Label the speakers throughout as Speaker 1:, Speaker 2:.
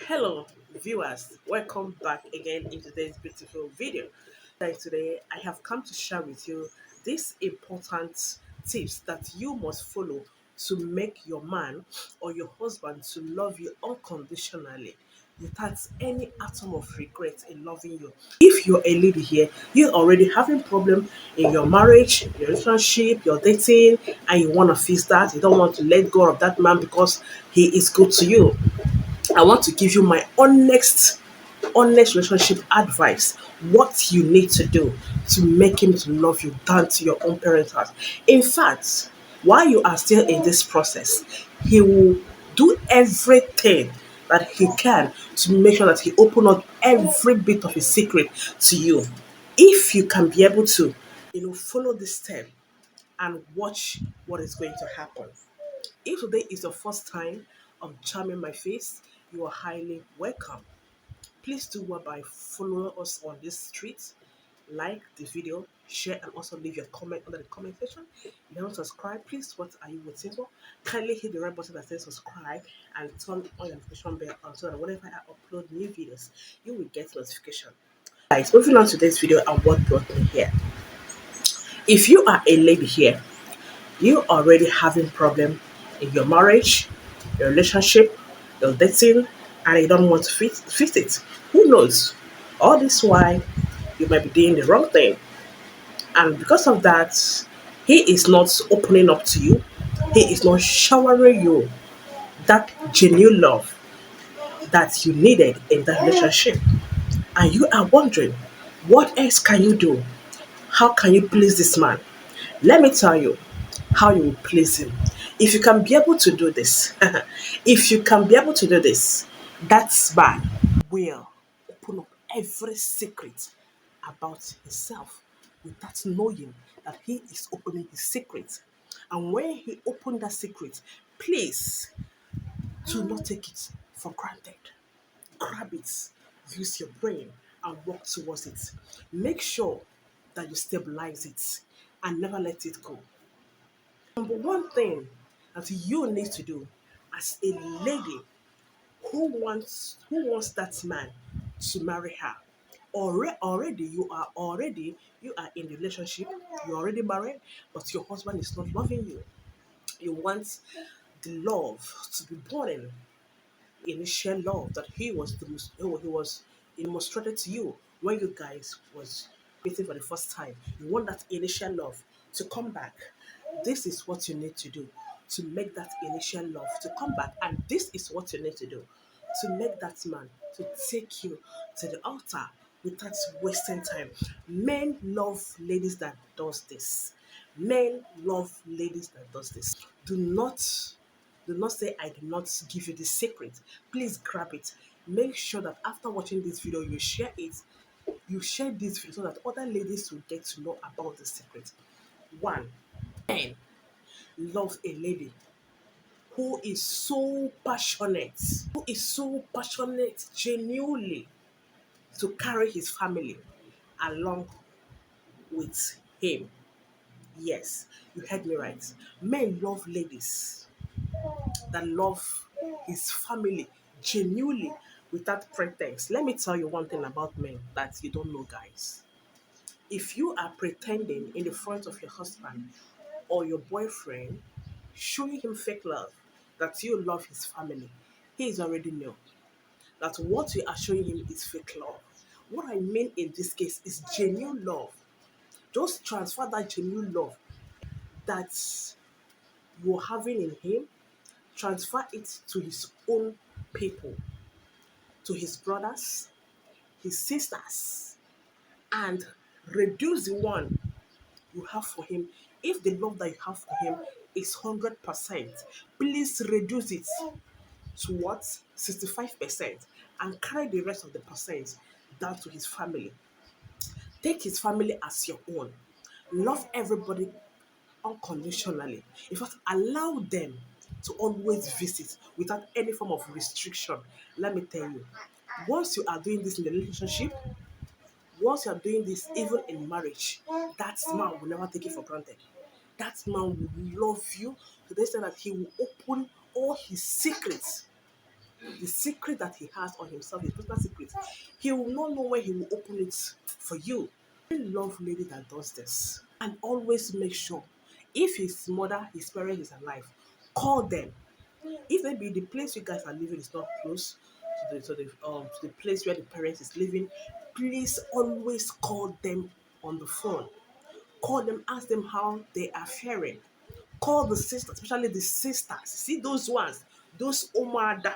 Speaker 1: Hello, viewers. Welcome back again in today's beautiful video. Today, I have come to share with you these important tips that you must follow to make your man or your husband to love you unconditionally without any atom of regret in loving you. If you're a lady here, you're already having problem in your marriage, your relationship, your dating, and you want to fix that. You don't want to let go of that man because he is good to you. I want to give you my honest relationship advice. What you need to do to make him to love you down to your own parents' house. In fact, while you are still in this process, he will do everything that he can to make sure that he open up every bit of his secret to you. If you can be able to, follow this step and watch what is going to happen. If today is your first time of charming my face, you are highly welcome. Please do well by following us on this street, like the video, share, and also leave your comment under the comment section. If you haven't subscribed, please, what are you waiting for? Kindly hit the red button that says subscribe and turn on your notification bell on so that whenever I upload new videos, you will get notification. Guys, moving on to this video and what brought me here. If you are a lady here, you already having problem in your marriage, your relationship, your dating, and you don't want to fix it. Who knows? All this while you might be doing the wrong thing. And because of that, he is not opening up to you. He is not showering you that genuine love that you needed in that relationship. And you are wondering, what else can you do? How can you please this man? Let me tell you how you will please him. If you can be able to do this, if you can be able to do this, that man will open up every secret about himself without knowing that he is opening his secret. And when he opened that secret, please do not take it for granted. Grab it, use your brain, and work towards it. Make sure that you stabilize it and never let it go. Number one thing that you need to do as a lady who wants that man to marry her. Already you are in a relationship, you're already married, but your husband is not loving you. You want the love to be born in initial love that he was demonstrated to you when you guys was meeting for the first time. You want that initial love to come back. This is what you need to do to make that initial love to come back, and this is what you need to do to make that man to take you to the altar without wasting time. Men love ladies that does this. Men love ladies that does this. Do not say I did not give you the secret. Please grab it. Make sure that after watching this video, you share it. You share this video so that other ladies will get to know about the secret. One, men love a lady who is so passionate genuinely to carry his family along with him. Yes, you heard me right. Men love ladies that love his family genuinely without pretense. Let me tell you one thing about men that you don't know, guys. If you are pretending in the front of your husband or your boyfriend, showing him fake love, that you love his family, he is already know that what you are showing him is fake love. What I mean in this case is genuine love. Just transfer that genuine love that you're having in him, transfer it to his own people, to his brothers, his sisters, and reduce the one you have for him. If the love that you have for him is 100%, please reduce it to what? 65%, and carry the rest of the percent down to his family. Take his family as your own. Love everybody unconditionally. In fact, allow them to always visit without any form of restriction. Let me tell you, once you are doing this in the relationship, once you are doing this even in marriage, that man will never take it for granted. That man will love you to the extent that he will open all his secrets the secret that he has on himself, his personal secret, he will not know where he will open it for you. I love lady that does this. And always make sure if his mother, his parent is alive, call them. If maybe the place you guys are living is not close to the place where the parent is living, please always call them on the phone. Call them, ask them how they are faring. Call the sisters, especially the sisters. See those ones, those Omada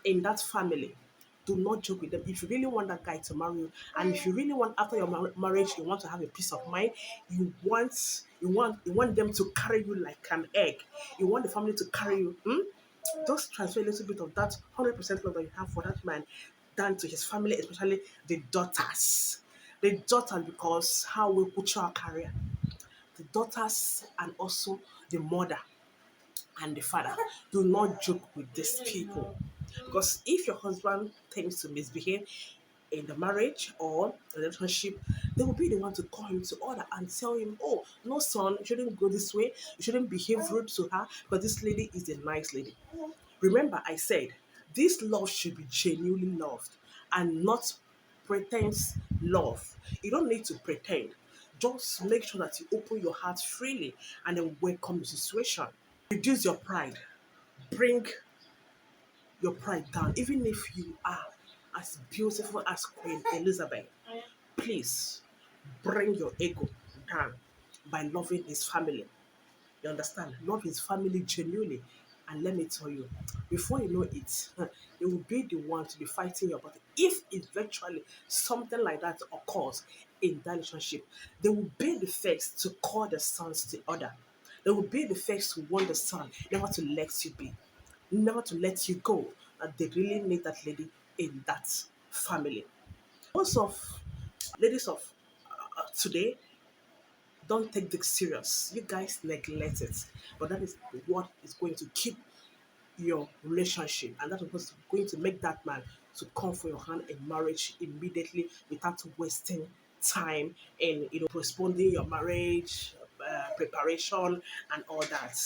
Speaker 1: in that family. Do not joke with them. If you really want that guy to marry you, and if you really want after your marriage, you want to have a peace of mind, you want them to carry you like an egg. You want the family to carry you. Just transfer a little bit of that 100% love that you have for that man down to his family, especially the daughters. The daughters, because how we put your career. The daughters and also the mother and the father. Do not joke with these people. Because if your husband tends to misbehave in the marriage or the relationship, they will be the one to call him to order and tell him, oh, no, son, you shouldn't go this way. You shouldn't behave rude to her because this lady is a nice lady. Remember, I said this love should be genuinely loved and not pretense love. You don't need to pretend. Just make sure that you open your heart freely and then welcome the situation. Reduce your pride. Bring your pride down. Even if you are as beautiful as Queen Elizabeth, please bring your ego down by loving his family. You understand? Love his family genuinely. And let me tell you, before you know it, they will be the one to be fighting your battle. If eventually something like that occurs in that relationship, they will be the first to call the sons to order. They will be the first to warn the son never to let you be, never to let you go. That they really need that lady in that family. Most of ladies of today don't take this serious. You guys neglect it. But that is what is going to keep your relationship. And that is going to make that man to come for your hand in marriage immediately without wasting time in postponing your marriage, preparation, and all that.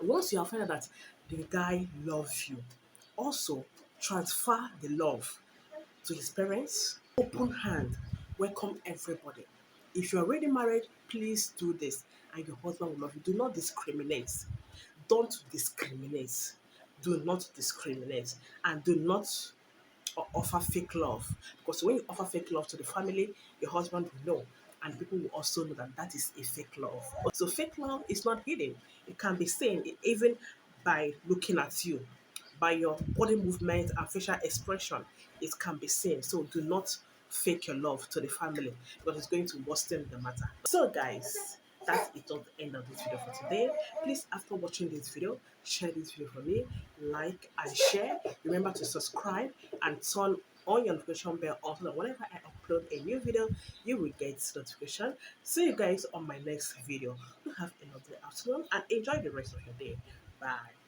Speaker 1: Once you have found out that the guy loves you, also transfer the love to his parents, open hand, welcome everybody. If you're already married, please do this, and your husband will love you. Do not discriminate. Don't discriminate. Do not discriminate, and do not offer fake love. Because when you offer fake love to the family, your husband will know, and people will also know that that is a fake love. So fake love is not hidden. It can be seen even by looking at you, by your body movement and facial expression. It can be seen. So do not fake your love to the family because it's going to worsen the matter. So guys, that's it of the end of this video for today. Please, after watching this video, share this video for me, like and share. Remember to subscribe and turn on your notification bell also that whenever I upload a new video, you will get notification. See you guys on my next video. You have a lovely afternoon and enjoy the rest of your day. Bye.